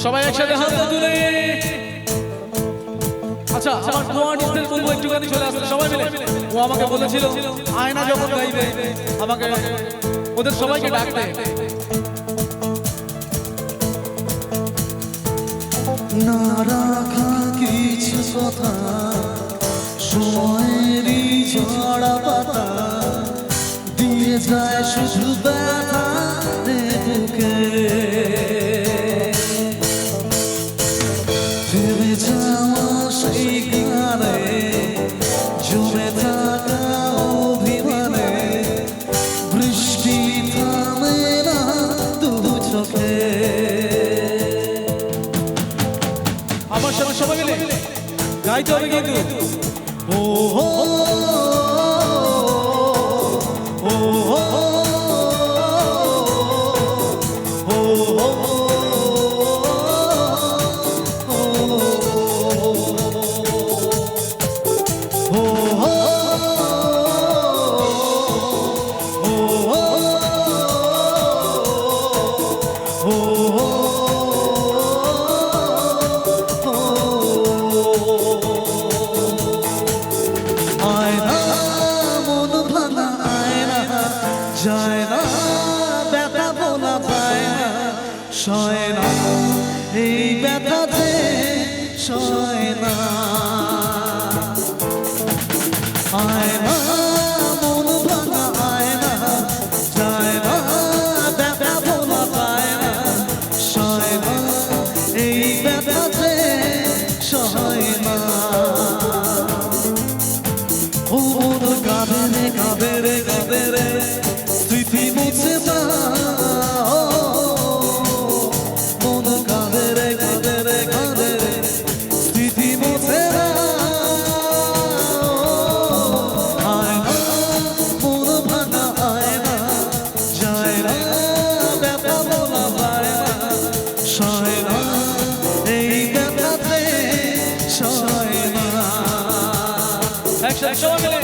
সবাই একসাথে হাত তুলে। আচ্ছা আমার কোয়ার্ডিনেটর বলবো একটুখানি চলে আসতে সবাই মিলে। ও আমাকে বলেছিল আয়না যখন গাইবে আমাকে ওদের সবাইকে ডাকতে। না রাখা কিছু কথা সময়েরই ঝরা পাতা দিয়ে যায় শুধু ব্যথা বুকে ফিরে যাওয়া সেই গানে জমে থাকা অভিমানে বৃষ্টি থামে না দু চোখে। আমার সাথে সবাই মিলে গাইতে হবে কিন্তু। ও হো ও হো যায় না ব্যথা বলা যায় না সয় না এই ব্যথাতে সয় না আয় না মন ভাঙা আয় না যায় না ব্যথা বলা যায় না সয় না এই ব্যথাতে সয় না। ও মন কাঁদে রে কাঁদে রে কাঁদে রে স্মৃতি মুছে না মন কাঁদে রে কাঁদে রে কাঁদে রে স্মৃতি মুছে না আয় না মন ভাঙা আয় না যায় না ব্যথা বলা যায় না সয় না এই ব্যথাতে সয় না। একসাথে সবাই মিলে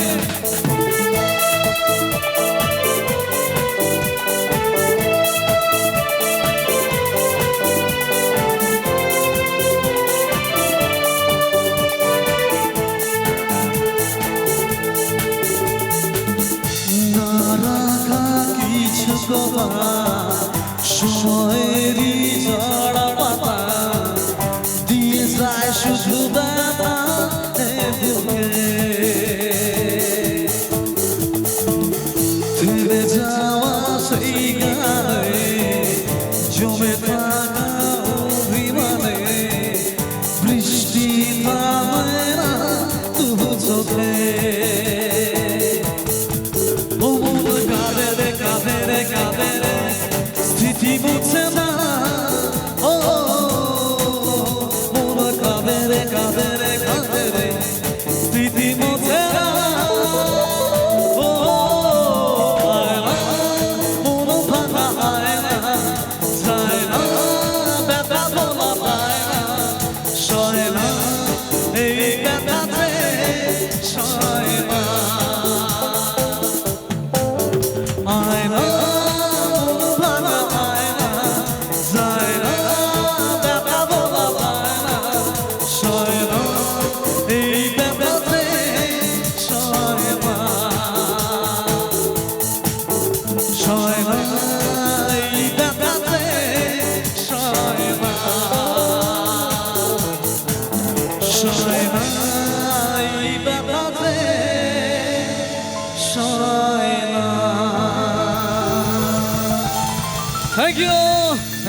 সময়েরই ঝরা পাতা দিয়ে যায় শুধু ব্যথা বুকে ফিরে যাওয়া সেই গানে জমে থাকা অভিমানে বৃষ্টি থামে না তু চোখে। ও মন কাঁদে রে কাঁদে রে কাঁদে রে স্মৃতি মুছে না ও মন কাঁদে রে কাঁদে রে কাঁদে রে স্মৃতি মুছে না ও আয় না মন ভাঙা আয় না যায় না ব্যথা বলা পায় না সয় না এই ব্যথাতে সয় না আয় না Thank you.